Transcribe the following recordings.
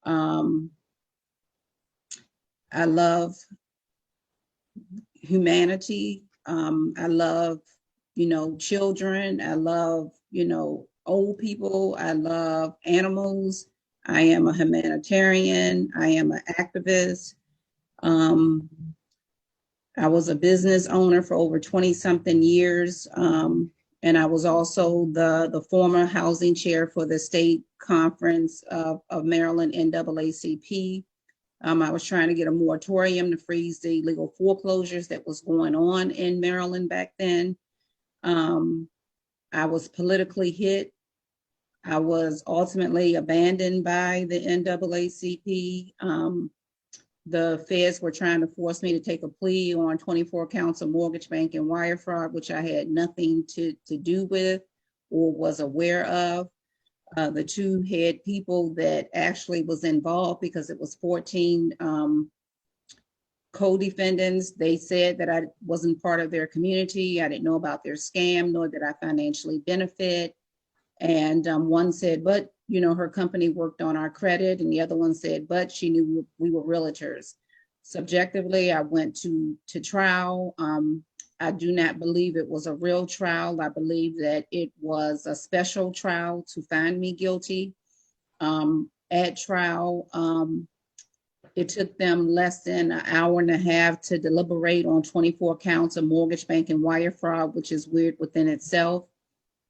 Um, I love humanity. I love, children. I love, old people. I love animals. I am a humanitarian. I am an activist. Um, I was a business owner for over 20 something years. And I was also the former housing chair for the state conference of Maryland NAACP. I was trying to get a moratorium to freeze the illegal foreclosures that was going on in Maryland back then. I was politically hit. I was ultimately abandoned by the NAACP. The feds were trying to force me to take a plea on 24 counts of mortgage bank and wire fraud, which I had nothing to do with or was aware of. The two head people that actually was involved, because it was 14 co-defendants, they said that I wasn't part of their community. I didn't know about their scam, nor did I financially benefit. And one said, but, her company worked on our credit. And the other one said, but she knew we were realtors. Subjectively, I went to trial. I do not believe it was a real trial. I believe that it was a special trial to find me guilty. At trial, it took them less than an hour and a half to deliberate on 24 counts of mortgage bank and wire fraud, which is weird within itself.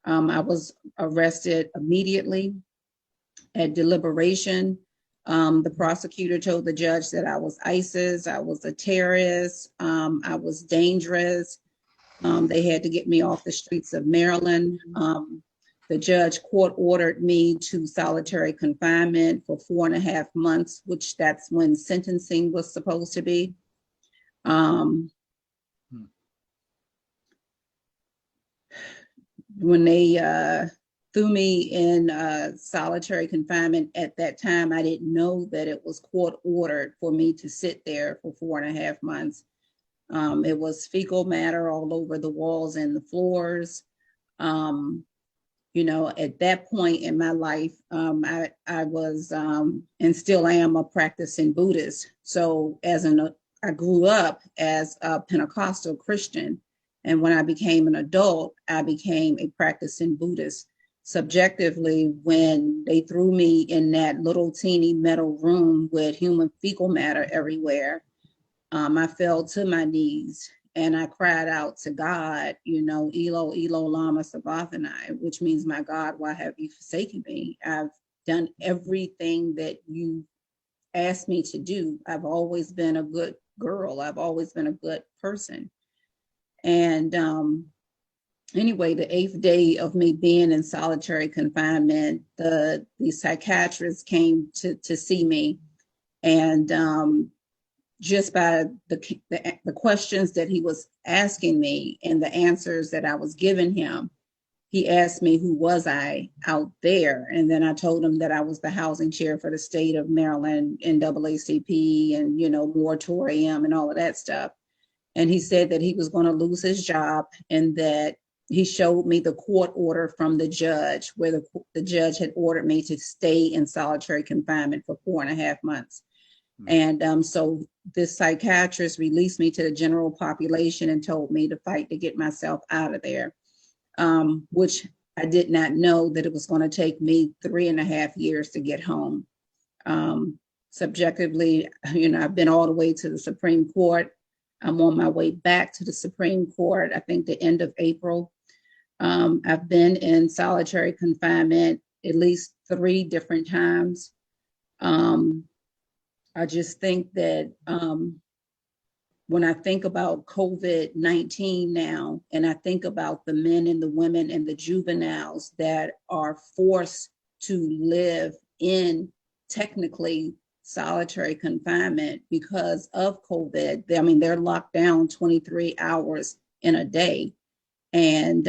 I was arrested immediately. At deliberation, the prosecutor told the judge that I was ISIS, I was a terrorist, I was dangerous. They had to get me off the streets of Maryland. The judge court ordered me to solitary confinement for 4.5 months, which that's when sentencing was supposed to be. When they threw me in solitary confinement at that time, I didn't know that it was court ordered for me to sit there for 4.5 months. It was fecal matter all over the walls and the floors. At that point in my life, I was and still am a practicing Buddhist. So I grew up as a Pentecostal Christian. And when I became an adult, I became a practicing Buddhist. Subjectively, when they threw me in that little teeny metal room with human fecal matter everywhere, I fell to my knees and I cried out to God, Elo, Elo, Lama Sabachthani, which means, my God, why have you forsaken me? I've done everything that you asked me to do. I've always been a good girl. I've always been a good person. And anyway, the 8th day of me being in solitary confinement, the psychiatrist came to see me. And just by the questions that he was asking me and the answers that I was giving him, he asked me who was I out there. And then I told him that I was the housing chair for the state of Maryland, NAACP, and, moratorium and all of that stuff. And he said that he was going to lose his job and that he showed me the court order from the judge where the judge had ordered me to stay in solitary confinement for 4.5 months. And so this psychiatrist released me to the general population and told me to fight to get myself out of there, which I did not know that it was going to take me 3.5 years to get home. Subjectively, I've been all the way to the Supreme Court. I'm on my way back to the Supreme Court, I think the end of April. I've been in solitary confinement at least 3 different times. I just think that when I think about COVID-19 now, and I think about the men and the women and the juveniles that are forced to live in technically solitary confinement because of COVID. They're locked down 23 hours in a day. And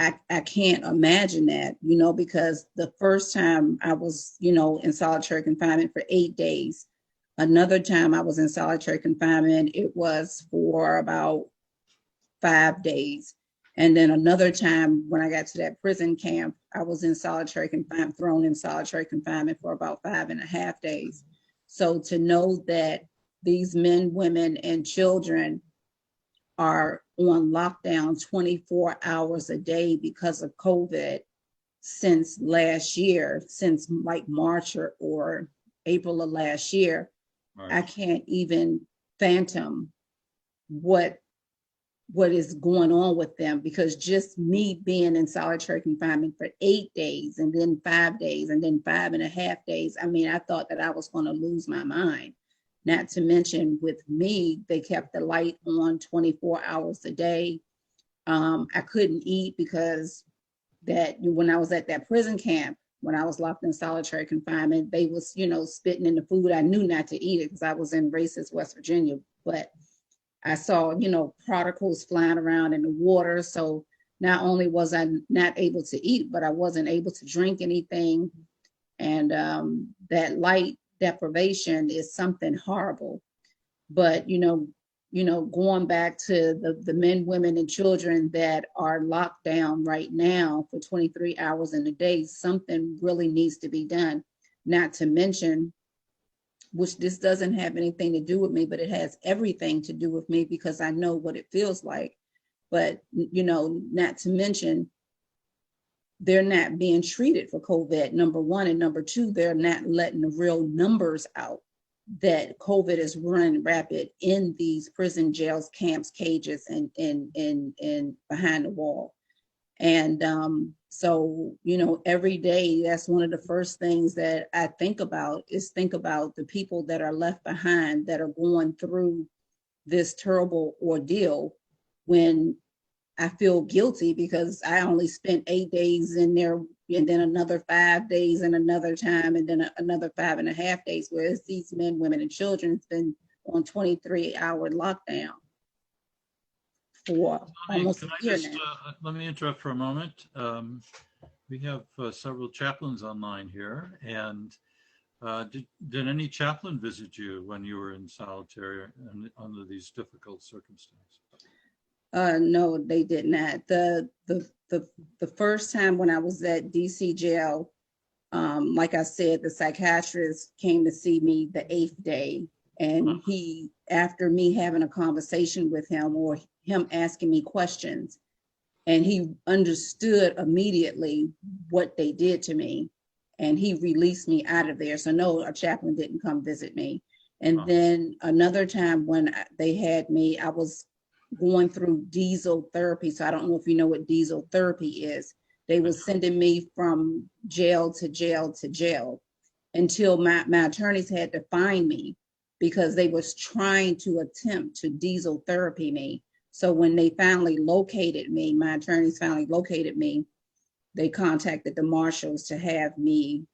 I can't imagine that, because the first time I was, in solitary confinement for 8 days. Another time I was in solitary confinement, it was for about 5 days. And then another time when I got to that prison camp, I was in solitary confinement, thrown in solitary confinement for about 5.5 days. So to know that these men, women, and children are on lockdown 24 hours a day because of COVID since last year, since like March or April of last year, right. I can't even fathom what is going on with them, because just me being in solitary confinement for 8 days and then 5 days and then 5.5 days, I mean, I thought that I was going to lose my mind. Not to mention with me, they kept the light on 24 hours a day. I couldn't eat because that when I was at that prison camp, when I was locked in solitary confinement, they was, spitting in the food. I knew not to eat it because I was in racist West Virginia, but I saw, particles flying around in the water. So not only was I not able to eat, but I wasn't able to drink anything. And that light deprivation is something horrible. But, going back to the men, women, and children that are locked down right now for 23 hours in a day, something really needs to be done. Not to mention, which this doesn't have anything to do with me, but it has everything to do with me because I know what it feels like. But, not to mention, they're not being treated for COVID, number one. And number two, they're not letting the real numbers out that COVID is running rapid in these prison jails, camps, cages, and behind the wall. And so, every day, that's one of the first things that I think about the people that are left behind that are going through this terrible ordeal, when I feel guilty because I only spent 8 days in there and then another 5 days and another time and then another 5.5 days, whereas these men, women, and children have been on 23-hour lockdown for almost a year now. Let me interrupt for a moment. We have several chaplains online here, and did any chaplain visit you when you were in solitary and under these difficult circumstances? No, they did not. The first time when I was at DC jail, like I said, the psychiatrist came to see me the 8th day, and he, after me having a conversation with him or him asking me questions, and he understood immediately what they did to me, and he released me out of there. So no, a chaplain didn't come visit me. And then another time when they had me, I was going through diesel therapy. So I don't know if you know what diesel therapy is. They were sending me from jail to jail to jail until my attorneys had to find me because they was trying to attempt to diesel therapy me. So when they finally located me, my attorneys finally located me, they contacted the marshals to have me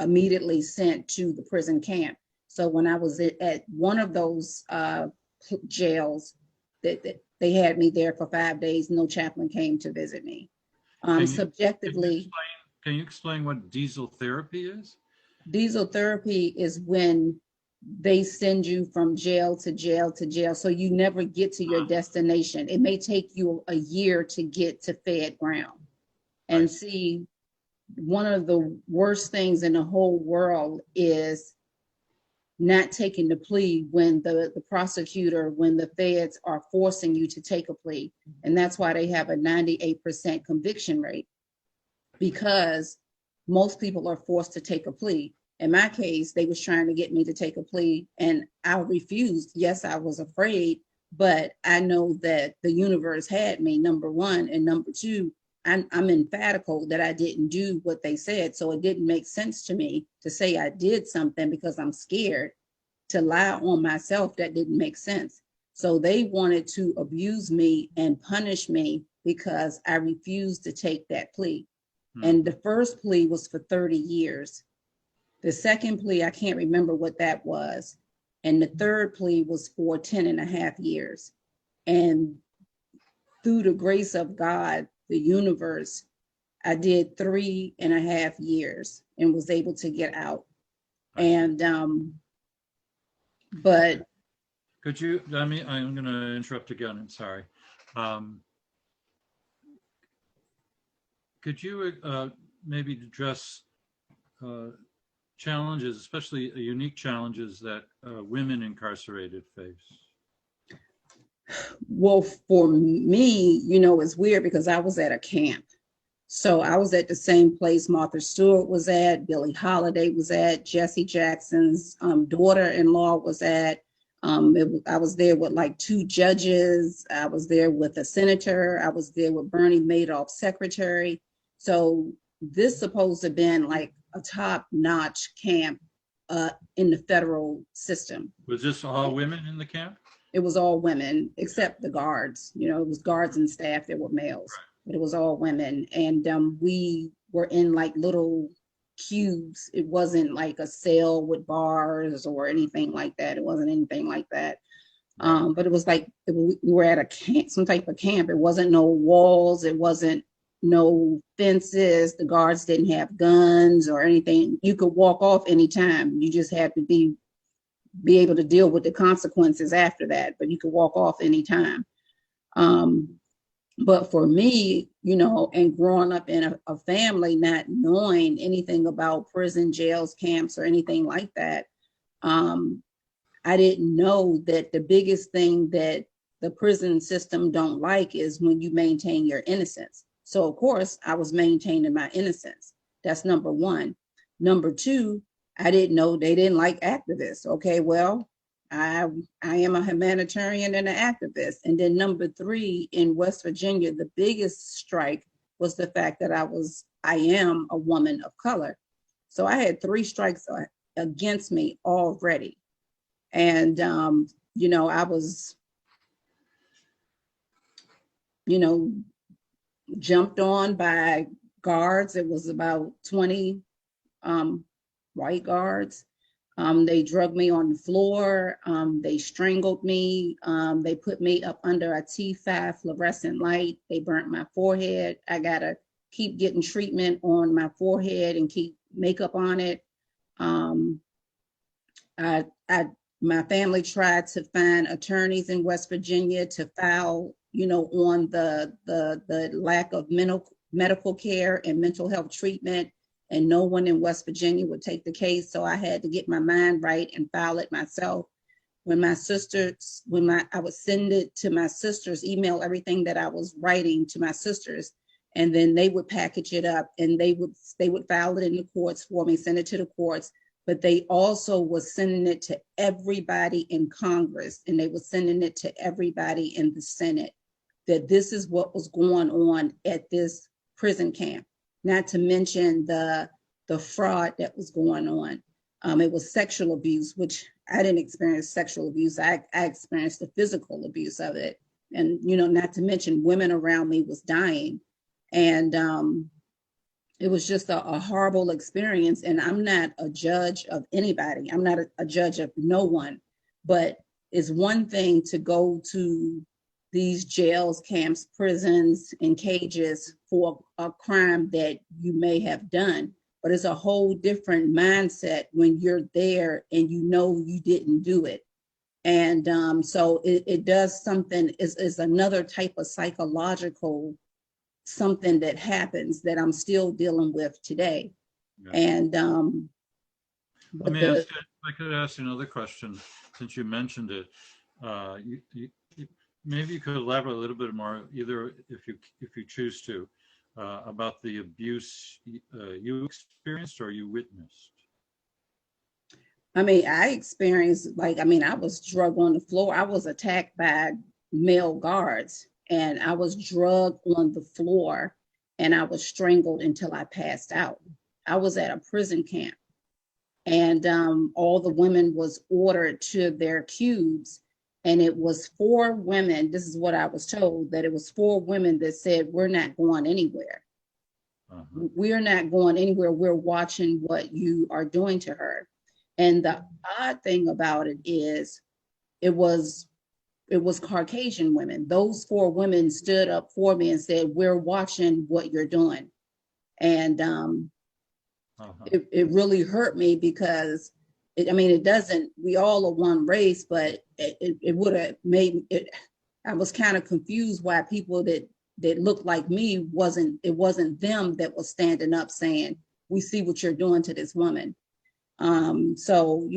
immediately sent to the prison camp. So when I was at one of those jails, they had me there for 5 days. No chaplain came to visit me. Subjectively. Can you explain what diesel therapy is? Diesel therapy is when they send you from jail to jail to jail, so you never get to your destination. It may take you a year to get to fed ground. And see, one of the worst things in the whole world is not taking the plea when the prosecutor, when the feds are forcing you to take a plea. And that's why they have a 98% conviction rate, because most people are forced to take a plea. In my case, they was trying to get me to take a plea and I refused. Yes, I was afraid, but I know that the universe had me, number one. And number two, I'm emphatical that I didn't do what they said. So it didn't make sense to me to say I did something because I'm scared. To lie on myself, that didn't make sense. So they wanted to abuse me and punish me because I refused to take that plea. And the first plea was for 30 years. The second plea, I can't remember what that was. And the third plea was for 10.5 years. And through the grace of God, the universe, I did 3.5 years and was able to get out. And, but. Could you, I'm going to interrupt again, I'm sorry. Could you maybe address challenges, especially unique challenges that women incarcerated face? Well, for me, it's weird because I was at a camp. So I was at the same place Martha Stewart was at, Billie Holiday was at, Jesse Jackson's daughter-in-law was at. I was there with like 2 judges. I was there with a senator. I was there with Bernie Madoff's secretary. So this supposed to have been like a top-notch camp in the federal system. Was this all women in the camp? It was all women except the guards. It was guards and staff that were males, but it was all women. And we were in like little cubes. It wasn't like a cell with bars or anything like that. It wasn't anything like that. But it was like we were at a camp, some type of camp. It wasn't no walls. It wasn't no fences. The guards didn't have guns or anything. You could walk off anytime. You just had to be able to deal with the consequences after that, but you could walk off anytime. But for me, and growing up in a family, not knowing anything about prison, jails, camps, or anything like that, I didn't know that the biggest thing that the prison system don't like is when you maintain your innocence. So of course I was maintaining my innocence. That's number one. Number two, I didn't know they didn't like activists. Okay, well, I am a humanitarian and an activist. And then number three, in West Virginia, the biggest strike was the fact that I am a woman of color. So I had 3 strikes against me already. And, I was, jumped on by guards. It was about 20 white guards. They drugged me on the floor. They strangled me. They put me up under a T5 fluorescent light. They burnt my forehead. I gotta keep getting treatment on my forehead and keep makeup on it. My family tried to find attorneys in West Virginia to file, on the lack of medical care and mental health treatment. And no one in West Virginia would take the case. So I had to get my mind right and file it myself. I would send it to my sisters, email everything that I was writing to my sisters, and then they would package it up and they would file it in the courts for me, send it to the courts. But they also was sending it to everybody in Congress, and they were sending it to everybody in the Senate, that this is what was going on at this prison camp. Not to mention the fraud that was going on. It was sexual abuse, which I didn't experience sexual abuse. I experienced the physical abuse of it. And, not to mention women around me was dying. And it was just a horrible experience. And I'm not a judge of anybody. I'm not a judge of no one. But it's one thing to go to these jails, camps, prisons, and cages for a crime that you may have done. But it's a whole different mindset when you're there and you didn't do it. And so it does something, is another type of psychological something that happens that I'm still dealing with today. Yeah. And if I could ask you another question, since you mentioned it. Maybe you could elaborate a little bit more, either if you choose to, about the abuse you experienced or you witnessed. I experienced, I was drugged on the floor. I was attacked by male guards, and I was drugged on the floor, and I was strangled until I passed out. I was at a prison camp, and all the women was ordered to their cubes. And it was 4 women, this is what I was told, that it was 4 women that said, we're not going anywhere. Uh-huh. We're not going anywhere. We're watching what you are doing to her. And the odd thing about it is it was Caucasian women. Those 4 women stood up for me and said, we're watching what you're doing. And it really hurt me because it doesn't, we all are one race, but it would have made it, I was kind of confused why people that that looked like me it wasn't them that was standing up saying, we see what you're doing to this woman. So,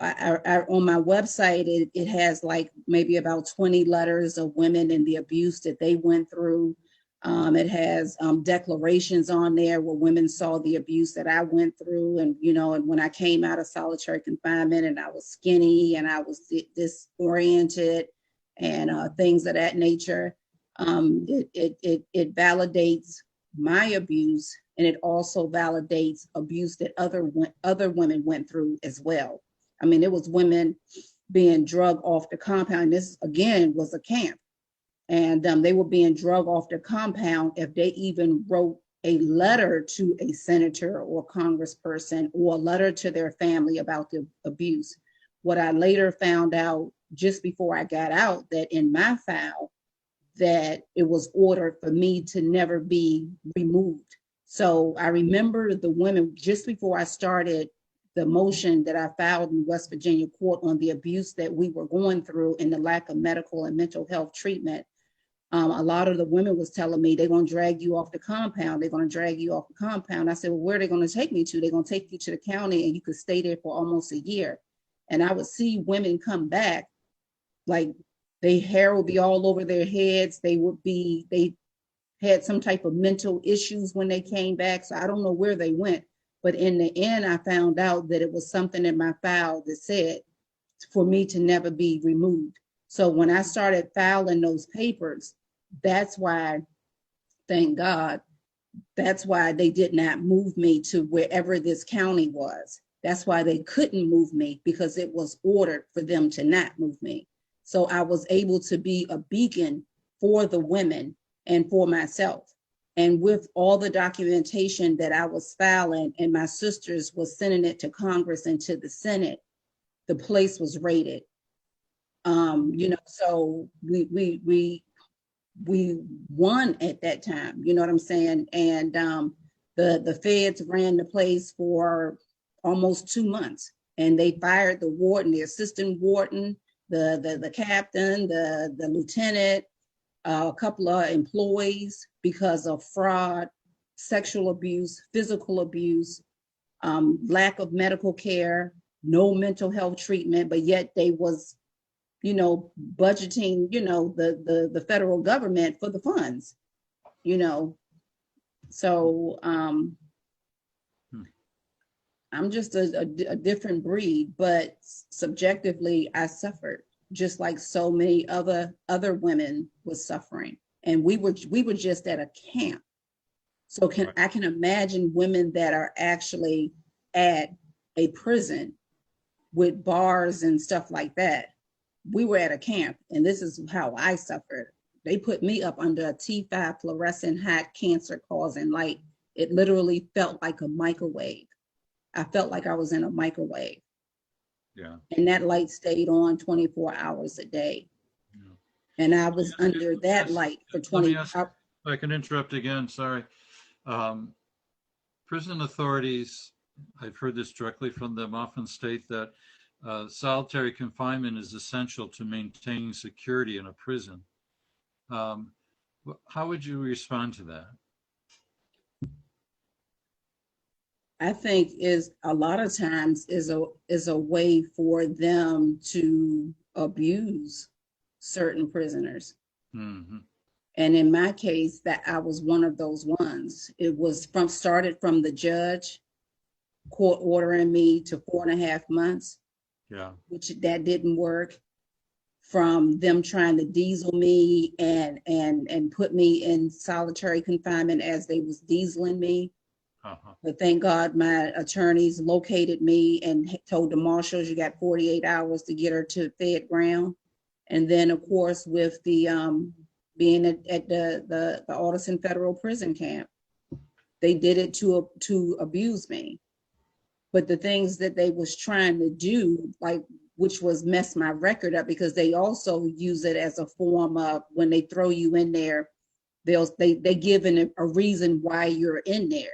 on my website, it has like maybe about 20 letters of women and the abuse that they went through. It has declarations on there where women saw the abuse that I went through. And, and when I came out of solitary confinement and I was skinny and I was disoriented and things of that nature, it validates my abuse, and it also validates abuse that other women went through as well. I mean, it was women being drugged off the compound. This, again, was a camp. And they were being drugged off the compound if they even wrote a letter to a senator or congressperson or a letter to their family about the abuse. What I later found out just before I got out, that in my file, that it was ordered for me to never be removed. So I remember the women, just before I started the motion that I filed in West Virginia court on the abuse that we were going through and the lack of medical and mental health treatment, a lot of the women was telling me they're going to drag you off the compound. They're going to drag you off the compound. I said, well, where are they going to take me to? They're going to take you to the county and you could stay there for almost a year. And I would see women come back, like their hair would be all over their heads. They had some type of mental issues when they came back. So I don't know where they went. But in the end, I found out that it was something in my file that said for me to never be removed. So when I started filing those papers, that's why, thank God, that's why they did not move me to wherever this county was. That's why they couldn't move me, because it was ordered for them to not move me. So I was able to be a beacon for the women and for myself. And with all the documentation that I was filing, and my sisters was sending it to Congress and to the Senate, the place was raided. So we won at that time, you know what I'm saying? And the feds ran the place for almost 2 months, and they fired the warden, the assistant warden, the captain, the lieutenant, a couple of employees because of fraud, sexual abuse, physical abuse, lack of medical care, no mental health treatment, but yet they was, budgeting, the federal government for the funds, So I'm just a different breed, but subjectively I suffered, just like so many other women was suffering. And we were just at a camp. So I can imagine women that are actually at a prison with bars and stuff like that. We were at a camp, and this is how I suffered. They put me up under a T5 fluorescent hot cancer causing light. It literally felt like a microwave. I felt like I was in a microwave. Yeah. And that light stayed on 24 hours a day. Yeah. And I was under that light for 20 hours. If I can interrupt again, sorry. Prison authorities, I've heard this directly from them, often state that solitary confinement is essential to maintaining security in a prison. How would you respond to that? I think is a lot of times is a way for them to abuse certain prisoners. Mm-hmm. And in my case, that I was one of those ones. It was started from the judge court ordering me to 4.5 months. Yeah. Which that didn't work. From them trying to diesel me and put me in solitary confinement as they was dieseling me. Uh-huh. But thank God my attorneys located me and told the marshals, you got 48 hours to get her to fed ground. And then, of course, with the being at the Alderson Federal Prison Camp, they did it to abuse me. But the things that they was trying to do, which was mess my record up, because they also use it as a form of, when they throw you in there, they give a reason why you're in there.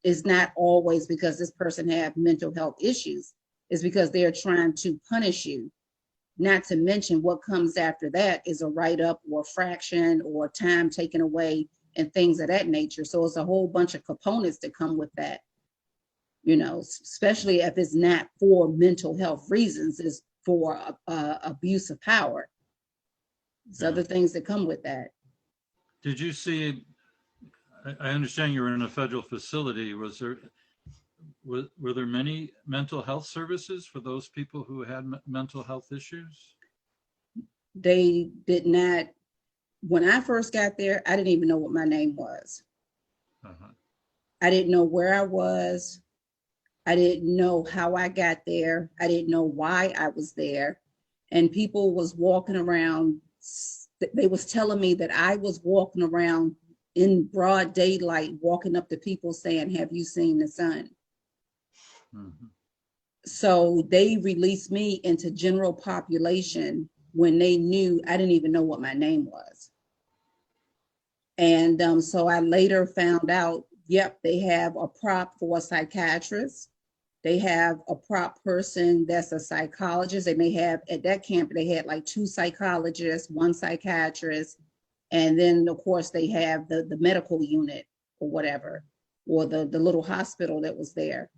It's not always because this person have mental health issues. It's because they're trying to punish you. Not to mention what comes after that is a write-up or a fraction or time taken away and things of that nature. So it's a whole bunch of components that come with that, especially if it's not for mental health reasons, it's for abuse of power. There's other things that come with that. Did you see, I understand you were in a federal facility. Were there many mental health services for those people who had mental health issues? They did not. When I first got there, I didn't even know what my name was. Uh-huh. I didn't know where I was. I didn't know how I got there. I didn't know why I was there. And people was walking around. They was telling me that I was walking around in broad daylight, walking up to people saying, "Have you seen the sun?" Mm-hmm. So they released me into general population when they knew I didn't even know what my name was. And so I later found out, yep, they have a prop for a psychiatrist. They have a prop person that's a psychologist. They may have, at that camp, they had like 2 psychologists, 1 psychiatrist. And then, of course, they have the medical unit or whatever, or the little hospital that was there.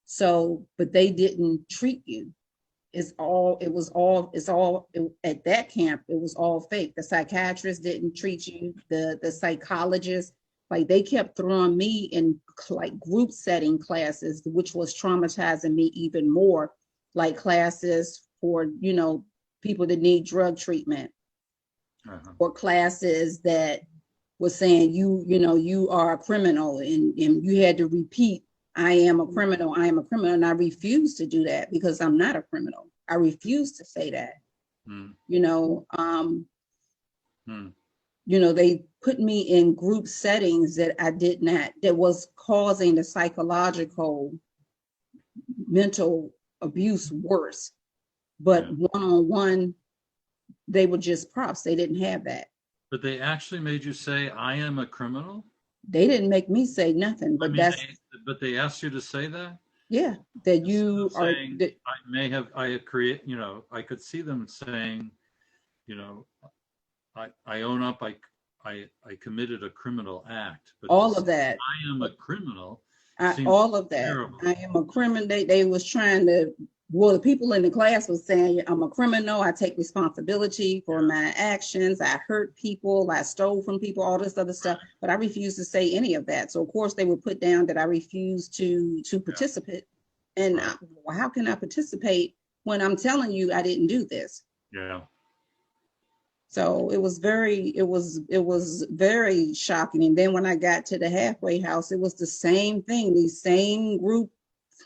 So, but they didn't treat you. At that camp, it was all fake. The psychiatrist didn't treat you. The psychologist, like they kept throwing me in like group setting classes, which was traumatizing me even more, like classes for, people that need drug treatment, or classes that was saying you are a criminal, and you had to repeat, I am a criminal, I am a criminal. And I refused to do that because I'm not a criminal. I refuse to say that. They put me in group settings that I did not, that was causing the psychological mental abuse worse. But one-on-one, they were just props. They didn't have that. But they actually made you say, I am a criminal? They didn't make me say nothing, but but they asked you to say that? Yeah, that you are. Saying, I could see them saying, I own up, I committed a criminal act. But all of that. I am a criminal. All of that. Terrible. I am a criminal. They was trying to. Well, the people in the class was saying, I'm a criminal. I take responsibility for my actions. I hurt people. I stole from people, all this other stuff. But I refused to say any of that. So, of course, they would put down that I refused to participate. And how can I participate when I'm telling you I didn't do this? Yeah. So it was very shocking. And then when I got to the halfway house, it was the same thing, these same group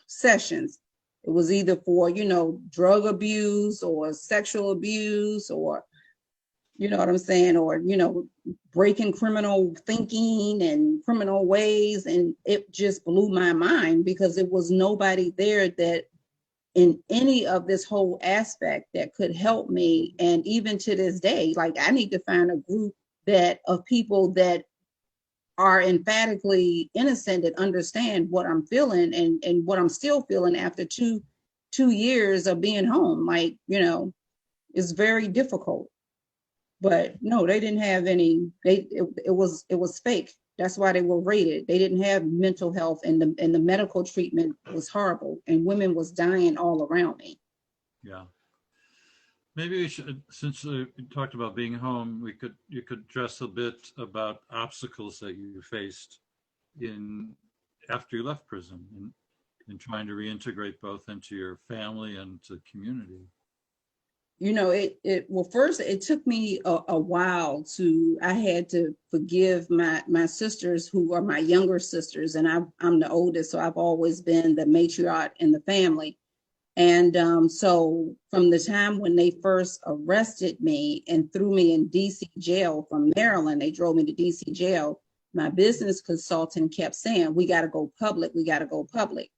sessions. It was either for, drug abuse or sexual abuse, or, you know what I'm saying? Or, breaking criminal thinking and criminal ways. And it just blew my mind because it was nobody there that in any of this whole aspect that could help me. And even to this day, like I need to find a group of people that are emphatically innocent and understand what I'm feeling and what I'm still feeling after two years of being home. Like, it's very difficult. But no, they didn't have any. It was fake. That's why they were raided. They didn't have mental health, and the medical treatment was horrible, and women was dying all around me. Yeah. Maybe we should, since we talked about being home, you could address a bit about obstacles that you faced after you left prison in trying to reintegrate both into your family and to community. First it took me a while I had to forgive my sisters, who are my younger sisters, and I'm the oldest, so I've always been the matriarch in the family. And so from the time when they first arrested me and threw me in DC jail from Maryland, they drove me to DC jail. My business consultant kept saying, we got to go public. We got to go public.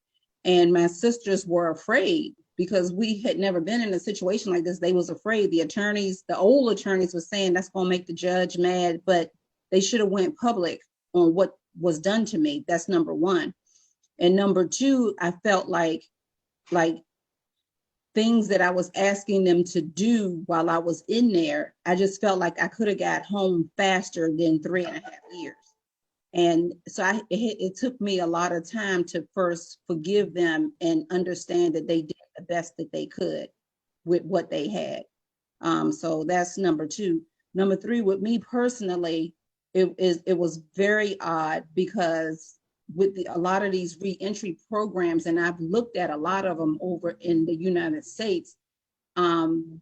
And my sisters were afraid because we had never been in a situation like this. They was afraid. The old attorneys were saying that's going to make the judge mad, but they should have went public on what was done to me. That's number one. And number two, I felt like things that I was asking them to do while I was in there, I just felt like I could have got home faster than 3.5 years. And so it took me a lot of time to first forgive them and understand that they did the best that they could with what they had. So that's number two. Number three, with me personally, it was very odd because with a lot of these reentry programs, and I've looked at a lot of them over in the United States. um,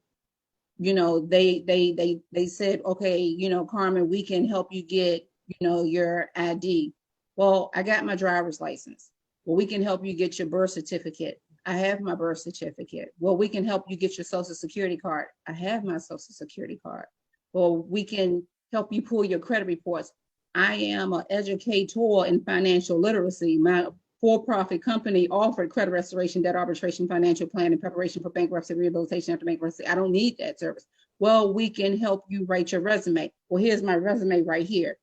they said, okay, Carmen, we can help you get, your ID. Well, I got my driver's license. Well, we can help you get your birth certificate. I have my birth certificate. Well, we can help you get your social security card. I have my social security card. Well, we can help you pull your credit reports. I am an educator in financial literacy. My for-profit company offered credit restoration, debt arbitration, financial planning, preparation for bankruptcy, rehabilitation after bankruptcy. I don't need that service. Well, we can help you write your resume. Well, here's my resume right here.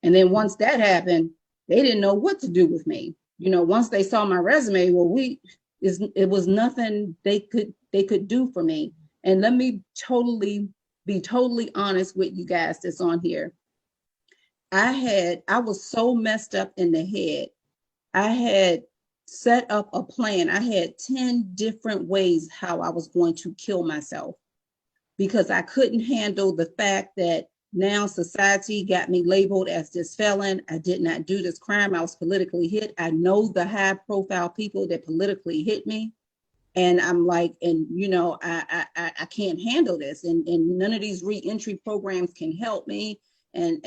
And then once that happened, they didn't know what to do with me. Once they saw my resume, well, it was nothing they could do for me. And let me be totally honest with you guys that's on here. I was so messed up in the head. I had set up a plan. I had 10 different ways how I was going to kill myself because I couldn't handle the fact that now society got me labeled as this felon. I did not do this crime. I was politically hit. I know the high profile people that politically hit me. And I'm like, and I can't handle this. And none of these reentry programs can help me. And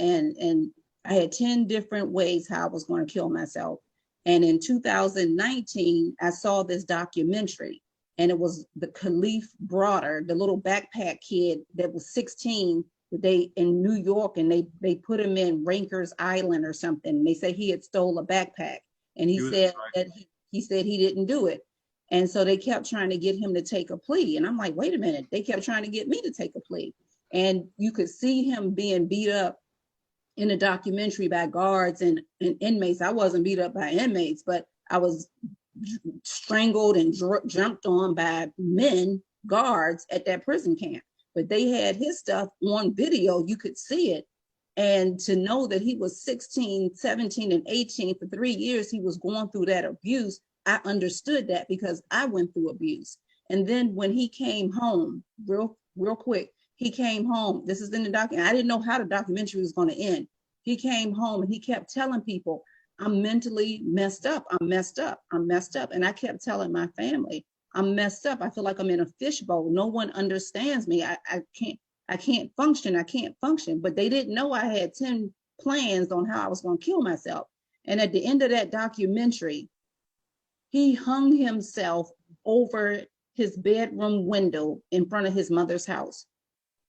I had 10 different ways how I was going to kill myself. And in 2019, I saw this documentary, and it was the Khalif Broader, the little backpack kid that was 16, they in New York, and they put him in Rankers Island or something. They say he had stole a backpack, and he said that he said he didn't do it. And so they kept trying to get him to take a plea. And I'm like, wait a minute, they kept trying to get me to take a plea. And you could see him being beat up in a documentary by guards and inmates. I wasn't beat up by inmates, but I was strangled and jumped on by men, guards at that prison camp. But they had his stuff on video. You could see it. And to know that he was 16, 17, and 18 for 3 years, he was going through that abuse. I understood that because I went through abuse. And then when he came home, real quick, he came home. This is in the document. I didn't know how the documentary was going to end. He came home and he kept telling people, I'm mentally messed up. I'm messed up. I'm messed up. And I kept telling my family, I'm messed up. I feel like I'm in a fishbowl. No one understands me. I can't function. I can't function. But they didn't know I had 10 plans on how I was going to kill myself. And at the end of that documentary, he hung himself over his bedroom window in front of his mother's house.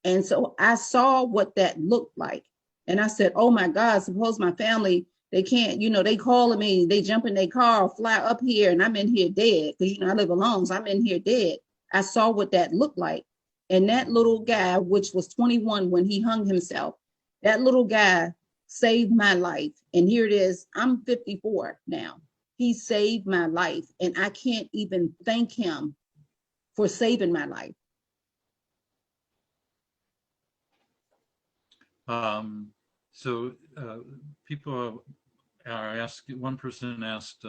And so I saw what that looked like. And I said, oh my God, suppose my family, they can't, they calling me, they jump in their car, fly up here, and I'm in here dead. Because, I live alone, so I'm in here dead. I saw what that looked like. And that little guy, which was 21 when he hung himself, that little guy saved my life. And here it is, I'm 54 now. He saved my life. And I can't even thank him for saving my life. So people are asking, one person asked,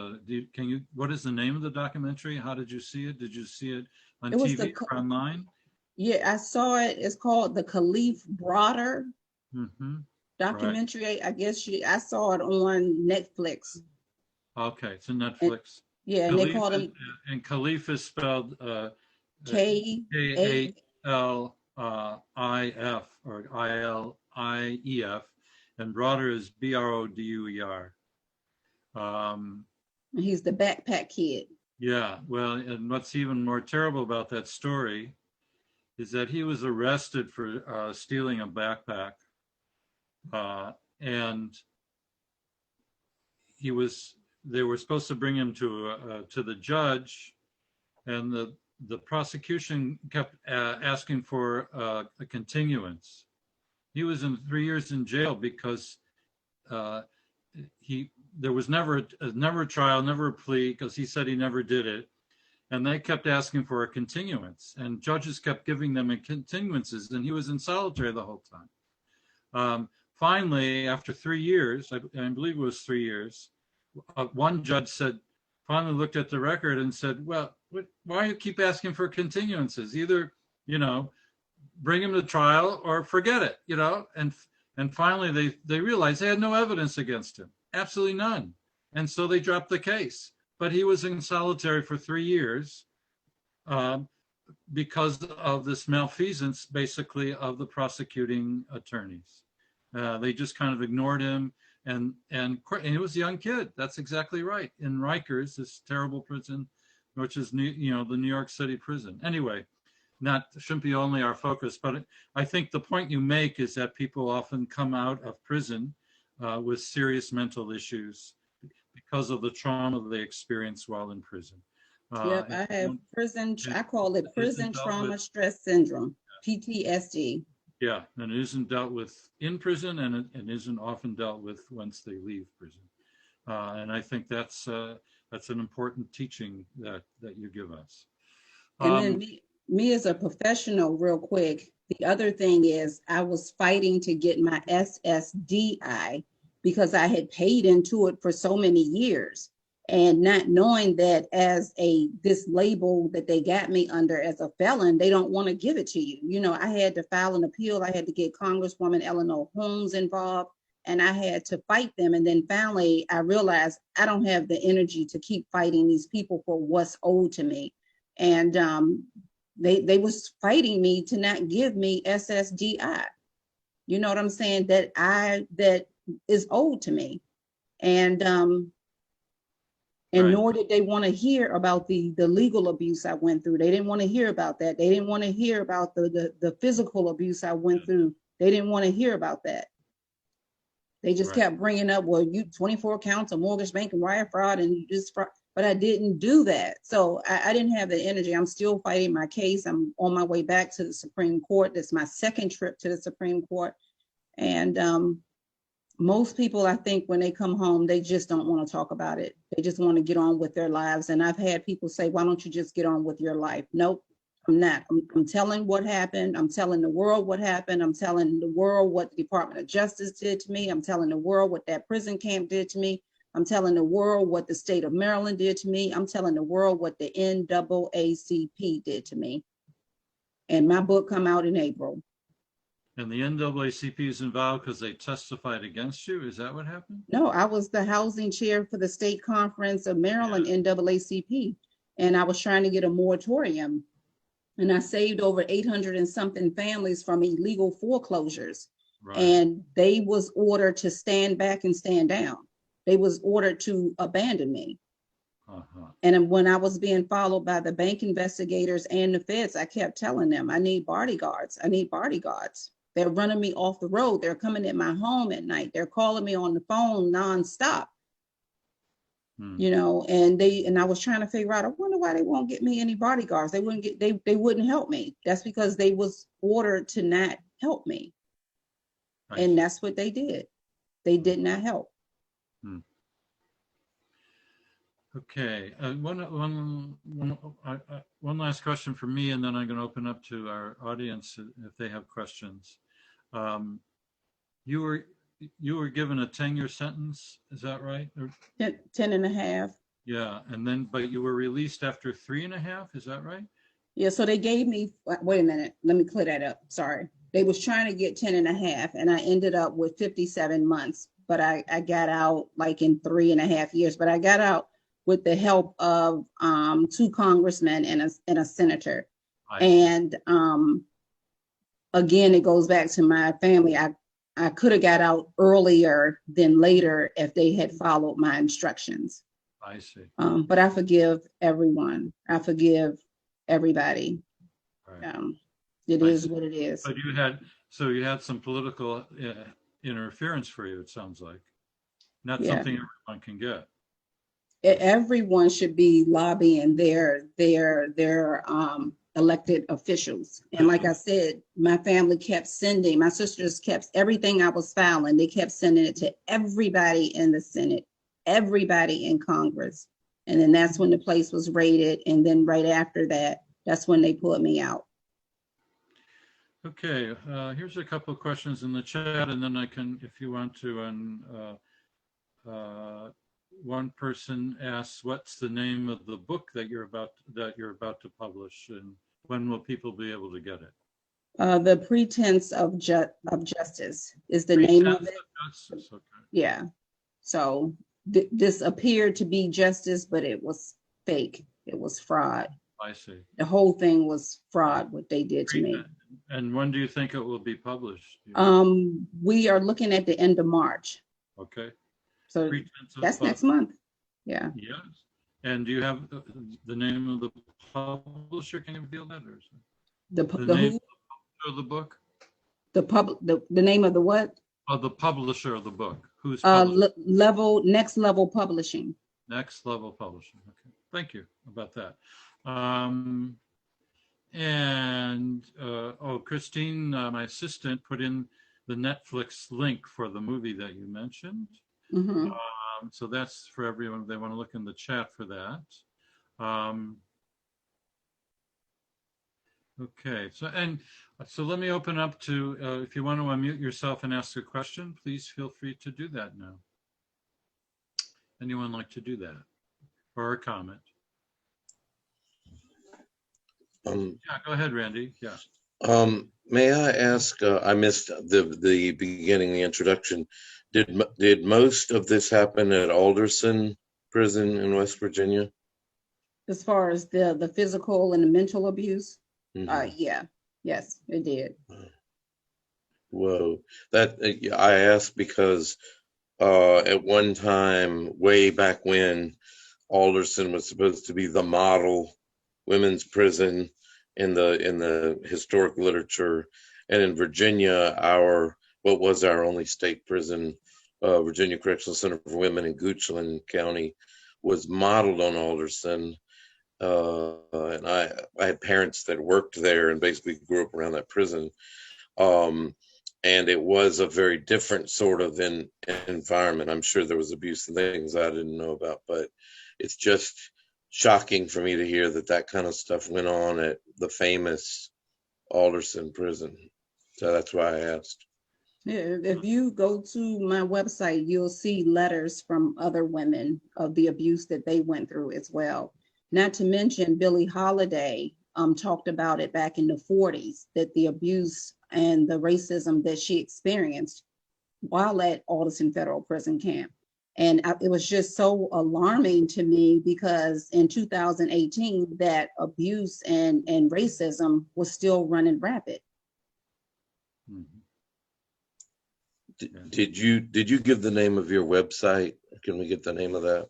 what is the name of the documentary? How did you see it? Did you see it on TV or online? Yeah, I saw it. It's called the Khalif Broader documentary. Right. I guess I saw it on Netflix. Okay, it's in Netflix. And Khalif, they called him. And Khalif is spelled Kalif or ILIEF, and Broader is BRODUER. He's the backpack kid. Yeah, well, and what's even more terrible about that story is that he was arrested for stealing a backpack, and they were supposed to bring him to the judge, and the prosecution kept asking for a continuance. He was in 3 years in jail because there was never a trial, never a plea, because he said he never did it. and they kept asking for a continuance, and judges kept giving them continuances, and he was in solitary the whole time. Finally, after 3 years, I believe it was 3 years, one judge finally looked at the record and said, well, why do you keep asking for continuances? Either, bring him to trial or forget it, and finally they realized they had no evidence against him, absolutely none. And so they dropped the case. But he was in solitary for 3 years because of this malfeasance, basically, of the prosecuting attorneys. They just kind of ignored him, and he was a young kid. That's exactly right. In Rikers, this terrible prison, which is the New York City prison. Anyway, shouldn't be only our focus, but I think the point you make is that people often come out of prison with serious mental issues because of the trauma they experience while in prison. Yep, I have I call it prison trauma stress syndrome, PTSD. Yeah, and it isn't dealt with in prison, and it isn't often dealt with once they leave prison. And I think that's an important teaching that you give us. And then me as a professional, real quick, the other thing is I was fighting to get my SSDI because I had paid into it for so many years, and not knowing that as this label that they got me under as a felon, they don't want to give it to you. I had to file an appeal. I had to get Congresswoman Eleanor Holmes involved, and I had to fight them. And then finally, I realized I don't have the energy to keep fighting these people for what's owed to me. And they was fighting me to not give me SSDI. You know what I'm saying? That is owed to me. And Right. Nor did they want to hear about the legal abuse I went through. They didn't want to hear about that. They didn't want to hear about the physical abuse I went through. They didn't want to hear about that. They just kept bringing up, well, you 24 counts of mortgage, bank, and wire fraud, and you just fraud. But I didn't do that. So I didn't have the energy. I'm still fighting my case. I'm on my way back to the Supreme Court. This is my second trip to the Supreme Court. And most people, I think, when they come home, they just don't want to talk about it. They just want to get on with their lives. And I've had people say, why don't you just get on with your life? Nope, I'm not. I'm telling what happened. I'm telling the world what happened. I'm telling the world what the Department of Justice did to me. I'm telling the world what that prison camp did to me. I'm telling the world what the state of Maryland did to me. I'm telling the world what the NAACP did to me. And my book come out in April. And the NAACP is involved because they testified against you? Is that what happened? No, I was the housing chair for the state conference of Maryland NAACP. And I was trying to get a moratorium. And I saved over 800 and something families from illegal foreclosures. Right. And they was ordered to stand back and stand down. They was ordered to abandon me. And when I was being followed by the bank investigators and the feds, I kept telling them, I need bodyguards. I need bodyguards. They're running me off the road. They're coming at my home at night. They're calling me on the phone nonstop. And I was trying to figure out, I wonder why they won't get me any bodyguards. They wouldn't help me. That's because they was ordered to not help me. Nice. And that's what they did. They did not help. Okay, one last question for me, and then I'm going to open up to our audience if they have questions. You were given a 10-year sentence, is that right? 10 and a half. Yeah, but you were released after 3.5, is that right? Yeah, so they gave me, wait a minute, let me clear that up, sorry. They was trying to get 10 and a half, and I ended up with 57 months, but I got out like in 3.5 years, but I got out with the help of 2 congressmen and a senator. And again, it goes back to my family. I could have got out earlier than later if they had followed my instructions. I see. But I forgive everyone. I forgive everybody. Right. It is what it is. But you had some political interference for you, it sounds like. Not something everyone can get. Everyone should be lobbying their elected officials. And like I said, my family kept sending, my sisters kept everything I was filing, they kept sending it to everybody in the Senate, everybody in Congress. And then that's when the place was raided. And then right after that, that's when they pulled me out. Okay, here's a couple of questions in the chat, and then I can, if you want to, and one person asks, "What's the name of the book that you're about to publish, and when will people be able to get it?" The Pretense of Justice is the name of Pretense it. of Justice. Okay. Yeah. So this appeared to be justice, but it was fake. It was fraud. I see. The whole thing was fraud, what they did to me. And when do you think it will be published? We are looking at the end of March. Okay. So that's next month. Yeah. Yes. And do you have the name of the publisher? Can you reveal that? Or The name who? of the book? The name of the what? The publisher of the book. Who's publishing? Next Level Publishing. Next Level Publishing. Okay. Thank you about that. Christine, my assistant, put in the Netflix link for the movie that you mentioned. Mm-hmm. So that's for everyone. They want to look in the chat for that. Okay, so let me open up to, if you want to unmute yourself and ask a question, please feel free to do that now. Anyone like to do that? Or a comment? Yeah, go ahead, Randy. Yeah. May I ask, I missed the beginning, the introduction. Did most of this happen at Alderson Prison in West Virginia? As far as the physical and the mental abuse? Mm-hmm. Yeah. Yes, it did. Whoa. That I asked because at one time, way back when, Alderson was supposed to be the model women's prison in the historic literature, and in Virginia, what was our only state prison, Virginia Correctional Center for Women in Goochland County, was modeled on Alderson. And I had parents that worked there and basically grew up around that prison. And it was a very different sort of environment. I'm sure there was abuse and things I didn't know about, but it's just shocking for me to hear that kind of stuff went on at the famous Alderson prison. So that's why I asked. Yeah, if you go to my website, you'll see letters from other women of the abuse that they went through as well. Not to mention Billie Holiday talked about it back in the 40s, that the abuse and the racism that she experienced while at Alderson Federal Prison Camp. And it was just so alarming to me because in 2018, that abuse and racism was still running rapid. Mm-hmm. Did you give the name of your website? Can we get the name of that?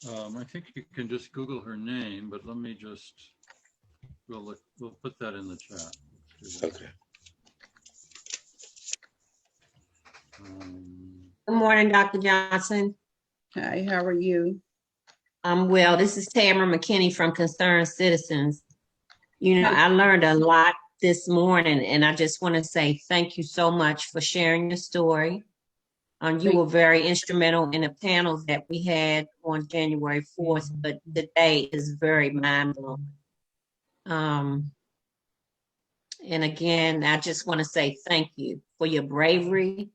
I think you can just Google her name, but let me just, we'll put that in the chat. Okay. Good morning, Dr. Johnson. Hi, how are you? I'm well. This is Tamara McKinney from Concerned Citizens. You know, I learned a lot this morning, and I just want to say thank you so much for sharing your story. You were very instrumental in the panels that we had on January 4th, but today is very mind-blowing. And again, I just want to say thank you for your bravery,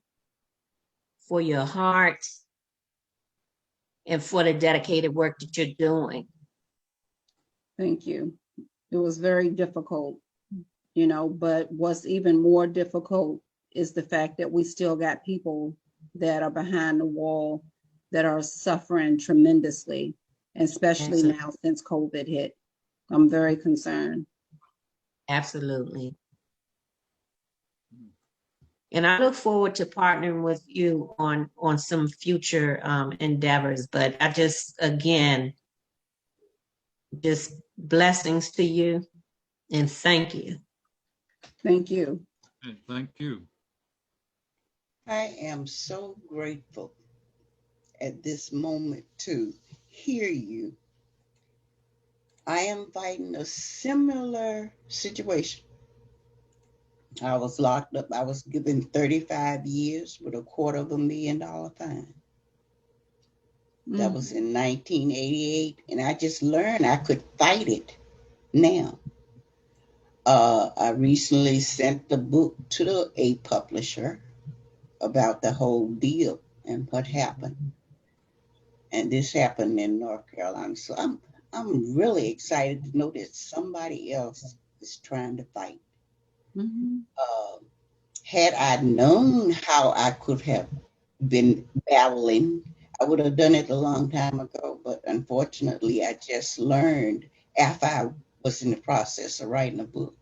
for your heart, and for the dedicated work that you're doing. Thank you. It was very difficult, but what's even more difficult is the fact that we still got people that are behind the wall that are suffering tremendously, especially now since COVID hit. I'm very concerned. Absolutely. And I look forward to partnering with you on some future endeavors. But I just, again, just blessings to you and thank you. Thank you. Thank you. I am so grateful at this moment to hear you. I am fighting a similar situation. I was locked up. I was given 35 years with $250,000 fine. That was in 1988, and I just learned I could fight it now. I recently sent the book to a publisher about the whole deal and what happened. And this happened in North Carolina. So I'm really excited to know that somebody else is trying to fight. Mm-hmm. Had I known how I could have been battling, I would have done it a long time ago. But unfortunately, I just learned after I was in the process of writing a book.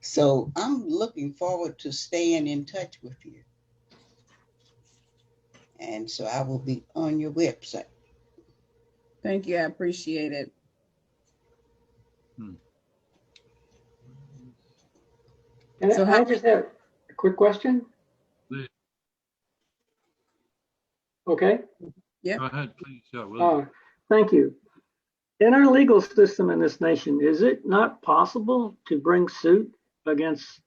So I'm looking forward to staying in touch with you. And so I will be on your website. Thank you. I appreciate it. And So I just have a quick question. Please. Okay. Yeah. Go ahead, please. Yeah, William. Thank you. In our legal system in this nation, is it not possible to bring suit against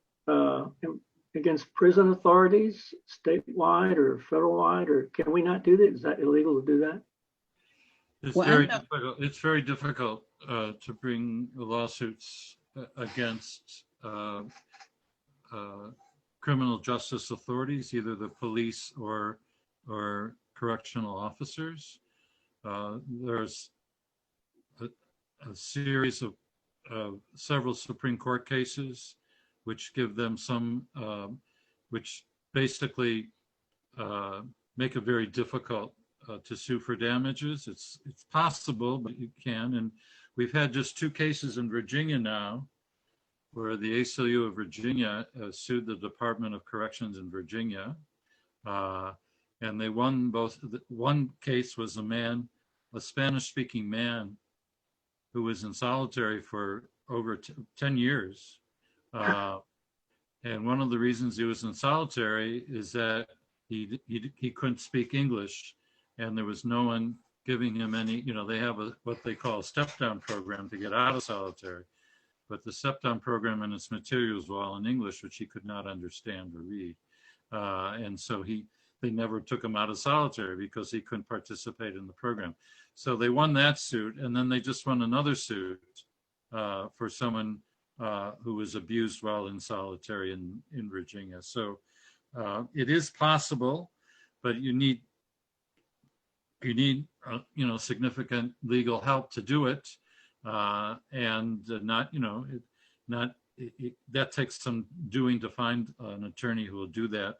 prison authorities, statewide or federal-wide, or can we not do that? Is that illegal to do that? It's Well, very difficult. It's very difficult to bring lawsuits against criminal justice authorities, either the police or correctional officers. There's a series of several Supreme Court cases which give them some, which basically make it very difficult to sue for damages. It's possible, but you can. And we've had just 2 cases in Virginia now, where the ACLU of Virginia sued the Department of Corrections in Virginia, and they won both. One case was a Spanish-speaking man, who was in solitary for over 10 years. And one of the reasons he was in solitary is that he couldn't speak English, and there was no one giving him any, they have what they call a step-down program to get out of solitary. But the step-down program and its materials were all in English, which he could not understand or read. And so they never took him out of solitary because he couldn't participate in the program. So they won that suit, and then they just won another suit for someone who was abused while in solitary in Virginia. So it is possible, but you need significant legal help to do it, and that takes some doing to find an attorney who will do that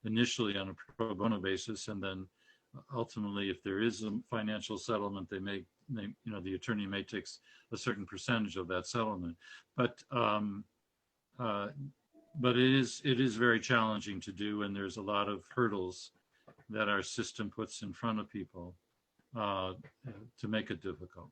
initially on a pro bono basis, and then ultimately, if there is a financial settlement, the attorney may take a certain percentage of that settlement. But it is very challenging to do, and there's a lot of hurdles that our system puts in front of people to make it difficult.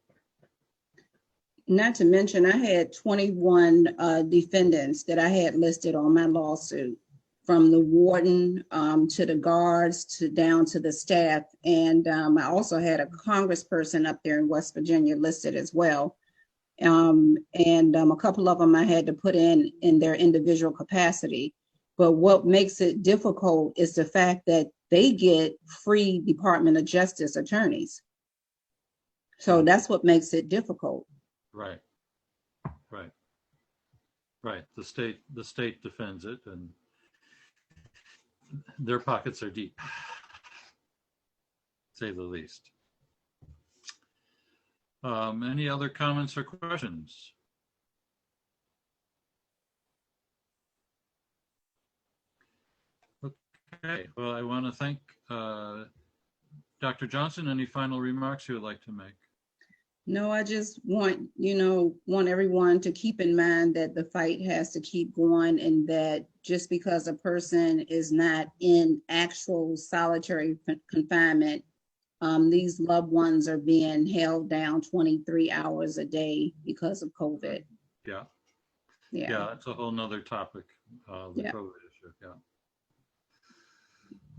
Not to mention, I had 21 defendants that I had listed on my lawsuit, from the warden to the guards down to the staff. And I also had a congressperson up there in West Virginia listed as well. And a couple of them I had to put in their individual capacity. But what makes it difficult is the fact that they get free Department of Justice attorneys. So that's what makes it difficult. Right. The state defends it, and their pockets are deep, to say the least. Any other comments or questions? Okay, well, I want to thank Dr. Johnson. Any final remarks you would like to make? No, I just want everyone to keep in mind that the fight has to keep going, and that just because a person is not in actual solitary confinement, these loved ones are being held down 23 hours a day because of COVID. Yeah, that's a whole nother topic, the COVID issue. Yeah.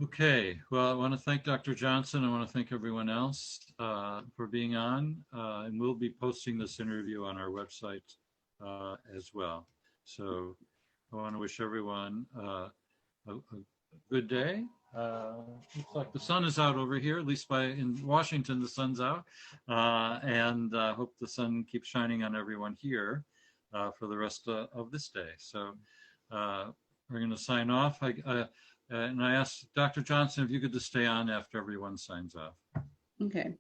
Okay, well, I want to thank Dr. Johnson. I want to thank everyone else for being on, and we'll be posting this interview on our website as well. So I want to wish everyone a good day, Looks like the sun is out over here, at least in Washington, the sun's out. And hope the sun keeps shining on everyone here for the rest of this day. So we're going to sign off. And I asked Dr. Johnson if you could just stay on after everyone signs off. Okay.